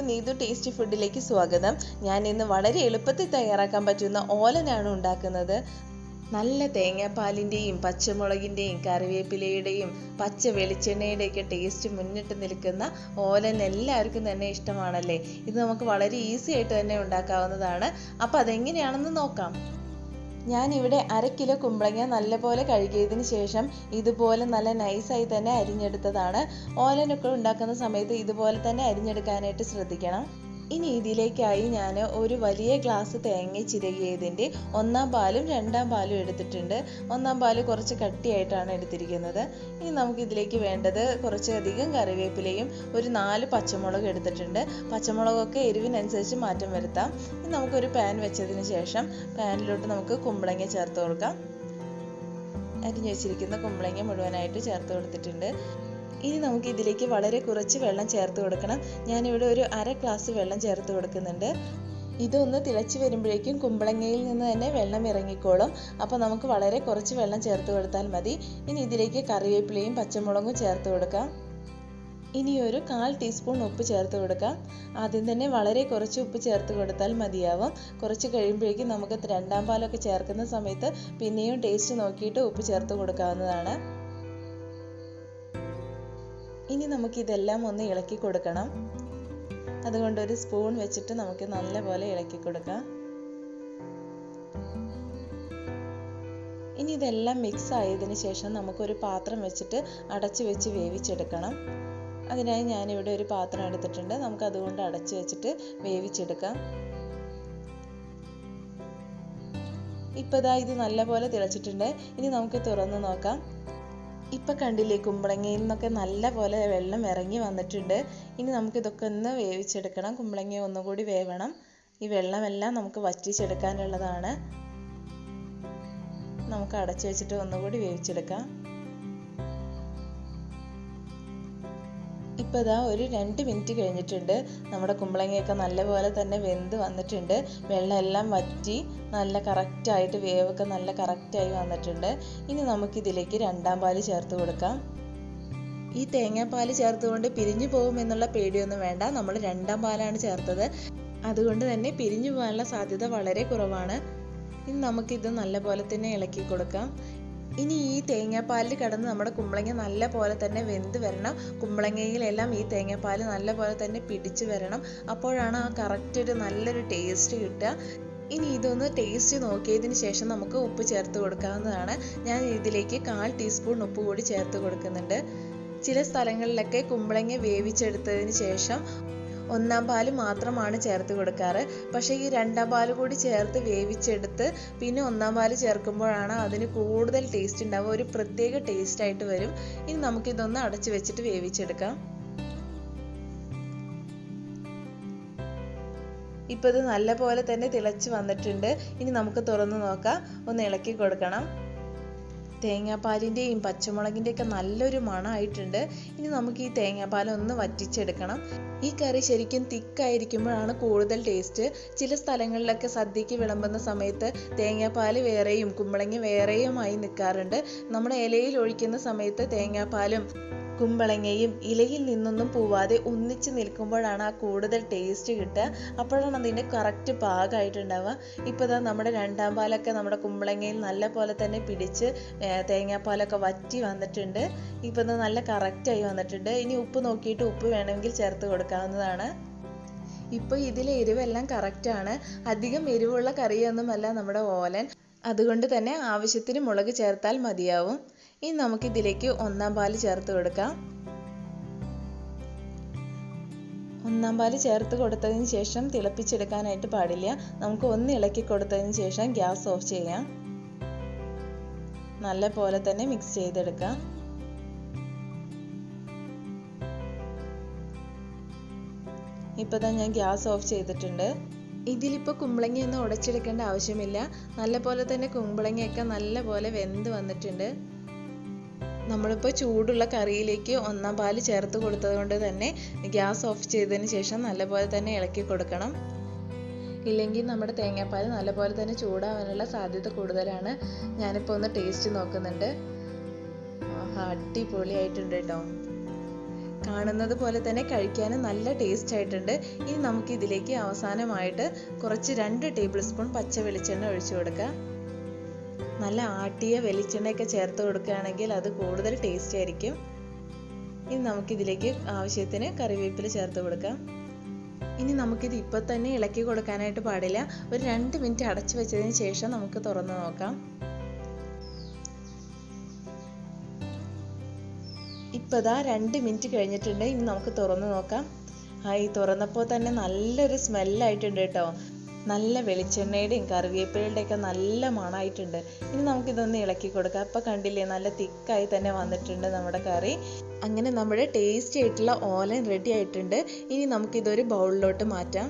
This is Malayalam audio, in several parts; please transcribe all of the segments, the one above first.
എല്ലാവർക്കും നീതു ടേസ്റ്റി ഫുഡിലേക്ക് സ്വാഗതം. ഞാൻ ഇന്ന് വളരെ എളുപ്പത്തിൽ തയ്യാറാക്കാൻ പറ്റുന്ന ഓലനാണ് ഉണ്ടാക്കുന്നത്. നല്ല തേങ്ങാപ്പാലിൻ്റെയും പച്ചമുളകിൻ്റെയും കറിവേപ്പിലയുടെയും പച്ച വെളിച്ചെണ്ണയുടെയൊക്കെ ടേസ്റ്റ് മുന്നിട്ട് നിൽക്കുന്ന ഓലൻ എല്ലാവർക്കും തന്നെ ഇഷ്ടമാണല്ലേ. ഇത് നമുക്ക് വളരെ ഈസി ആയിട്ട് തന്നെ ഉണ്ടാക്കാവുന്നതാണ്. അപ്പോൾ അതെങ്ങനെയാണെന്ന് നോക്കാം. ഞാനിവിടെ 1/2 കിലോ കുമ്പളങ്ങ നല്ലപോലെ കഴുകിയതിന് ശേഷം ഇതുപോലെ നല്ല നൈസായി തന്നെ അരിഞ്ഞെടുത്തതാണ്. ഓലനൊക്കെ ഉണ്ടാക്കുന്ന സമയത്ത് ഇതുപോലെ തന്നെ അരിഞ്ഞെടുക്കാനായിട്ട് ശ്രദ്ധിക്കണം. ഇനി ഇതിലേക്കായി ഞാൻ ഒരു വലിയ ഗ്ലാസ് തേങ്ങ ചിരകിയതിൻ്റെ 1-ാം പാലും 2-ാം പാലും എടുത്തിട്ടുണ്ട്. 1-ാം പാല് കുറച്ച് കട്ടിയായിട്ടാണ് എടുത്തിരിക്കുന്നത്. ഇനി നമുക്ക് ഇതിലേക്ക് വേണ്ടത് കുറച്ചധികം കറിവേപ്പിലയും ഒരു 4 പച്ചമുളക് എടുത്തിട്ടുണ്ട്. പച്ചമുളകൊക്കെ എരിവിനനുസരിച്ച് മാറ്റം വരുത്താം. ഇനി നമുക്കൊരു പാൻ വെച്ചതിന് ശേഷം പാനിലോട്ട് നമുക്ക് കുമ്പളങ്ങ ചേർത്ത് കൊടുക്കാം. അരിഞ്ഞു വെച്ചിരിക്കുന്ന കുമ്പളങ്ങ മുഴുവനായിട്ട് ചേർത്ത് കൊടുത്തിട്ടുണ്ട്. ഇനി നമുക്ക് ഇതിലേക്ക് വളരെ കുറച്ച് വെള്ളം ചേർത്ത് കൊടുക്കണം. ഞാനിവിടെ ഒരു 1/2 ഗ്ലാസ് വെള്ളം ചേർത്ത് കൊടുക്കുന്നുണ്ട്. ഇതൊന്ന് തിളച്ച് വരുമ്പോഴേക്കും കുമ്പളങ്ങയിൽ നിന്ന് തന്നെ വെള്ളം ഇറങ്ങിക്കോളും. അപ്പോൾ നമുക്ക് വളരെ കുറച്ച് വെള്ളം ചേർത്ത് കൊടുത്താൽ മതി. ഇനി ഇതിലേക്ക് കറിവേപ്പിലയും പച്ചമുളകും ചേർത്ത് കൊടുക്കാം. ഇനി ഒരു 1/4 ടീസ്പൂൺ ഉപ്പ് ചേർത്ത് കൊടുക്കാം. ആദ്യം തന്നെ വളരെ കുറച്ച് ഉപ്പ് ചേർത്ത് കൊടുത്താൽ മതിയാവും. കുറച്ച് കഴിയുമ്പോഴേക്കും നമുക്ക് 2-ാം പാലൊക്കെ ചേർക്കുന്ന സമയത്ത് പിന്നെയും ടേസ്റ്റ് നോക്കിയിട്ട് ഉപ്പ് ചേർത്ത് കൊടുക്കാവുന്നതാണ്. ഇനി നമുക്കിതെല്ലാം ഒന്ന് ഇളക്കി കൊടുക്കണം. അതുകൊണ്ട് ഒരു സ്പൂൺ വെച്ചിട്ട് നമുക്ക് നല്ലപോലെ ഇളക്കി കൊടുക്കാം. ഇനി ഇതെല്ലാം മിക്സ് ആയതിനു ശേഷം നമുക്കൊരു പാത്രം വെച്ചിട്ട് അടച്ചു വെച്ച് വേവിച്ചെടുക്കണം. അതിനായി ഞാനിവിടെ ഒരു പാത്രം എടുത്തിട്ടുണ്ട്. നമുക്ക് അതുകൊണ്ട് അടച്ചു വെച്ചിട്ട് വേവിച്ചെടുക്കാം. ഇപ്പോൾ ദാ ഇത് നല്ലപോലെ തിളച്ചിട്ടുണ്ട്. ഇനി നമുക്ക് തുറന്ന് നോക്കാം. ഇപ്പം കണ്ടില്ലേ, കുമ്പളങ്ങയിൽ നിന്നൊക്കെ നല്ല പോലെ വെള്ളം ഇറങ്ങി വന്നിട്ടുണ്ട്. ഇനി നമുക്കിതൊക്കെ ഒന്ന് വേവിച്ചെടുക്കണം. കുമ്പളങ്ങ ഒന്നുകൂടി വേവണം. ഈ വെള്ളമെല്ലാം നമുക്ക് വറ്റിച്ചെടുക്കാനുള്ളതാണ്. നമുക്ക് അടച്ചു വെച്ചിട്ട് ഒന്നുകൂടി വേവിച്ചെടുക്കാം. ഇപ്പോൾ ഇതാ ഒരു 2 മിനിറ്റ് കഴിഞ്ഞിട്ടുണ്ട്. നമ്മുടെ കുമ്പളങ്ങയൊക്കെ നല്ലപോലെ തന്നെ വെന്ത് വന്നിട്ടുണ്ട്. വെള്ളം എല്ലാം വറ്റി നല്ല കറക്റ്റായിട്ട് വേവൊക്കെ നല്ല കറക്റ്റായി വന്നിട്ടുണ്ട്. ഇനി നമുക്കിതിലേക്ക് 2-ാം പാല് ചേർത്ത് കൊടുക്കാം. ഈ തേങ്ങാപ്പാൽ ചേർത്തുകൊണ്ട് പിരിഞ്ഞു പോകുമെന്നുള്ള പേടിയൊന്നും വേണ്ട. നമ്മൾ 2-ാം പാലാണ് ചേർത്തത്. അതുകൊണ്ട് തന്നെ പിരിഞ്ഞു പോകാനുള്ള സാധ്യത വളരെ കുറവാണ്. ഇനി നമുക്കിത് നല്ലപോലെ തന്നെ ഇളക്കി കൊടുക്കാം. ഇനി ഈ തേങ്ങാപ്പാലിൽ കിടന്ന് നമ്മുടെ കുമ്പളങ്ങ നല്ല പോലെ തന്നെ വെന്ത് വരണം. കുമ്പളങ്ങയിലെല്ലാം ഈ തേങ്ങാപ്പാൽ നല്ല പോലെ തന്നെ പിടിച്ച് വരണം. അപ്പോഴാണ് ആ കറക്റ്റ് ഒരു നല്ലൊരു ടേസ്റ്റ് കിട്ടുക. ഇനി ഇതൊന്ന് ടേസ്റ്റ് നോക്കിയതിന് ശേഷം നമുക്ക് ഉപ്പ് ചേർത്ത് കൊടുക്കാവുന്നതാണ്. ഞാൻ ഇതിലേക്ക് 1/4 ടീസ്പൂൺ ഉപ്പ് കൂടി ചേർത്ത് കൊടുക്കുന്നുണ്ട്. ചില സ്ഥലങ്ങളിലൊക്കെ കുമ്പളങ്ങ വേവിച്ചെടുത്തതിന് ശേഷം 1-ാം പാല് മാത്രമാണ് ചേർത്ത് കൊടുക്കാറ്. പക്ഷേ ഈ 2-ാം പാല് കൂടി ചേർത്ത് വേവിച്ചെടുത്ത് പിന്നെ 1-ാം പാല് ചേർക്കുമ്പോഴാണ് അതിന് കൂടുതൽ ടേസ്റ്റ് ഉണ്ടാവുക. ഒരു പ്രത്യേക ടേസ്റ്റ് ആയിട്ട് വരും. ഇനി നമുക്കിതൊന്ന് അടച്ചു വെച്ചിട്ട് വേവിച്ചെടുക്കാം. ഇപ്പോൾ ഇത് നല്ല പോലെ തന്നെ തിളച്ച് വന്നിട്ടുണ്ട്. ഇനി നമുക്ക് തുറന്ന് നോക്കാം. ഒന്ന് ഇളക്കി കൊടുക്കണം. തേങ്ങാപ്പാലിൻ്റെയും പച്ചമുളകിൻ്റെയൊക്കെ നല്ലൊരു മണമായിട്ടുണ്ട്. ഇനി നമുക്ക് ഈ തേങ്ങാപ്പാൽ ഒന്ന് വറ്റിച്ചെടുക്കണം. ഈ കറി ശരിക്കും തിക്കായിരിക്കുമ്പോഴാണ് കൂടുതൽ ടേസ്റ്റ്. ചില സ്ഥലങ്ങളിലൊക്കെ സദ്യക്ക് വിളമ്പുന്ന സമയത്ത് തേങ്ങാപ്പാൽ വേറെയും കുമ്പളങ്ങ വേറെയുമായി നിൽക്കാറുണ്ട്. നമ്മുടെ ഇലയിൽ ഒഴിക്കുന്ന സമയത്ത് തേങ്ങാപ്പാലും കുമ്പളങ്ങയും ഇലയിൽ നിന്നൊന്നും പോവാതെ ഒന്നിച്ച് നിൽക്കുമ്പോഴാണ് ആ കൂടുതൽ ടേസ്റ്റ് കിട്ടുക. അപ്പോഴാണ് അതിൻ്റെ കറക്റ്റ് പാകമായിട്ടുണ്ടാവുക. ഇപ്പോൾ ഇതാ നമ്മുടെ 2-ാം പാലൊക്കെ നമ്മുടെ കുമ്പളങ്ങയിൽ നല്ല പോലെ തന്നെ പിടിച്ച് തേങ്ങാപ്പാലൊക്കെ വറ്റി വന്നിട്ടുണ്ട്. ഇപ്പോൾ ഇത് നല്ല കറക്റ്റായി വന്നിട്ടുണ്ട്. ഇനി ഉപ്പ് നോക്കിയിട്ട് ഉപ്പ് വേണമെങ്കിൽ ചേർത്ത് കൊടുക്കാവുന്നതാണ്. ഇപ്പോൾ ഇതിലെ എരിവെല്ലാം കറക്റ്റാണ്. അധികം എരിവുള്ള കറിയൊന്നുമല്ല നമ്മുടെ ഓലൻ. അതുകൊണ്ട് തന്നെ ആവശ്യത്തിന് മുളക് ചേർത്താൽ മതിയാവും. ഇനി നമുക്കിതിലേക്ക് 1-ാം പാല് ചേർത്ത് കൊടുക്കാം. 1-ാം പാല് ചേർത്ത് കൊടുത്തതിന് ശേഷം തിളപ്പിച്ചെടുക്കാനായിട്ട് പാടില്ല. നമുക്ക് ഒന്ന് ഇളക്കി കൊടുത്തതിന് ശേഷം ഗ്യാസ് ഓഫ് ചെയ്യാം. നല്ല പോലെ തന്നെ മിക്സ് ചെയ്തെടുക്കാം. ഇപ്പോൾ തന്നെ ഞാൻ ഗ്യാസ് ഓഫ് ചെയ്തിട്ടുണ്ട്. ഇതിലിപ്പോൾ കുമ്പളങ്ങയൊന്നും ഉടച്ചെടുക്കേണ്ട ആവശ്യമില്ല. നല്ല പോലെ തന്നെ കുമ്പളങ്ങയൊക്കെ നല്ല പോലെ വെന്ത് വന്നിട്ടുണ്ട്. നമ്മളിപ്പോൾ ചൂടുള്ള കറിയിലേക്ക് 1-ാം പാല് ചേർത്ത് കൊടുത്തത് കൊണ്ട് തന്നെ ഗ്യാസ് ഓഫ് ചെയ്തതിന് ശേഷം നല്ലപോലെ തന്നെ ഇളക്കി കൊടുക്കണം. ഇല്ലെങ്കിൽ നമ്മുടെ തേങ്ങാപ്പാൽ നല്ലപോലെ തന്നെ ചൂടാവാനുള്ള സാധ്യത കൂടുതലാണ്. ഞാനിപ്പോൾ ഒന്ന് ടേസ്റ്റ് നോക്കുന്നുണ്ട്. അടിപൊളിയായിട്ടുണ്ട് കേട്ടോ. കാണുന്നത് പോലെ തന്നെ കഴിക്കാനും നല്ല ടേസ്റ്റ് ആയിട്ടുണ്ട്. ഇനി നമുക്ക് ഇതിലേക്ക് അവസാനമായിട്ട് കുറച്ച് 2 ടേബിൾ സ്പൂൺ പച്ച വെളിച്ചെണ്ണ ഒഴിച്ചു കൊടുക്കാം. നല്ല ആട്ടിയ വെളിച്ചെണ്ണയൊക്കെ ചേർത്ത് കൊടുക്കുകയാണെങ്കിൽ അത് കൂടുതൽ ടേസ്റ്റ് ആയിരിക്കും. ഇനി നമുക്കിതിലേക്ക് ആവശ്യത്തിന് കറിവേപ്പില ചേർത്ത് കൊടുക്കാം. ഇനി നമുക്കിത് ഇപ്പം തന്നെ ഇളക്കി കൊടുക്കാനായിട്ട് പാടില്ല. ഒരു 2 മിനിറ്റ് അടച്ചു വെച്ചതിന് ശേഷം നമുക്ക് തുറന്ന് നോക്കാം. ഇപ്പോൾ ഇതാ 2 മിനിറ്റ് കഴിഞ്ഞിട്ടുണ്ട്. ഇനി നമുക്ക് തുറന്ന് നോക്കാം. ഈ തുറന്നപ്പോൾ തന്നെ നല്ലൊരു സ്മെല്ലായിട്ടുണ്ട് കേട്ടോ. നല്ല വെളിച്ചെണ്ണയുടെയും കറിവേപ്പിലയുടെയും ഒക്കെ നല്ല മണമായിട്ടുണ്ട്. ഇനി നമുക്കിതൊന്ന് ഇളക്കി കൊടുക്കാം. അപ്പോൾ കണ്ടില്ലേ, നല്ല തിക്കായി തന്നെ വന്നിട്ടുണ്ട് നമ്മുടെ കറി. അങ്ങനെ നമ്മുടെ ടേസ്റ്റി ആയിട്ടുള്ള ഓലൻ റെഡി ആയിട്ടുണ്ട്. ഇനി നമുക്കിതൊരു ബൗളിലോട്ട് മാറ്റാം.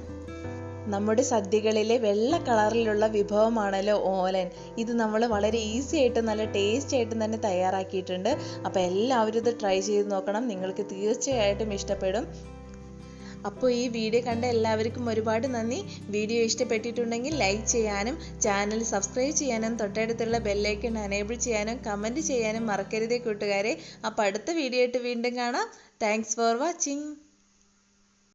നമ്മുടെ സദ്യകളിലെ വെള്ള കളറിലുള്ള വിഭവമാണല്ലോ ഓലൻ. ഇത് നമ്മൾ വളരെ ഈസി ആയിട്ട് നല്ല ടേസ്റ്റി ആയിട്ട് തന്നെ തയ്യാറാക്കിയിട്ടുണ്ട്. അപ്പോൾ എല്ലാവരും ഇത് ട്രൈ ചെയ്ത് നോക്കണം. നിങ്ങൾക്ക് തീർച്ചയായിട്ടും ഇഷ്ടപ്പെടും. അപ്പോൾ ഈ വീഡിയോ കണ്ട എല്ലാവർക്കും ഒരുപാട് നന്ദി. വീഡിയോ ഇഷ്ടപ്പെട്ടിട്ടുണ്ടെങ്കിൽ ലൈക്ക് ചെയ്യാനും ചാനൽ സബ്സ്ക്രൈബ് ചെയ്യാനും തൊട്ടടുത്തുള്ള ബെല്ലൈക്കൺ എനേബിൾ ചെയ്യാനും കമൻറ്റ് ചെയ്യാനും മറക്കരുതേ കൂട്ടുകാരെ. അപ്പോൾ അടുത്ത വീഡിയോ ആയിട്ട് വീണ്ടും കാണാം. Thanks for watching.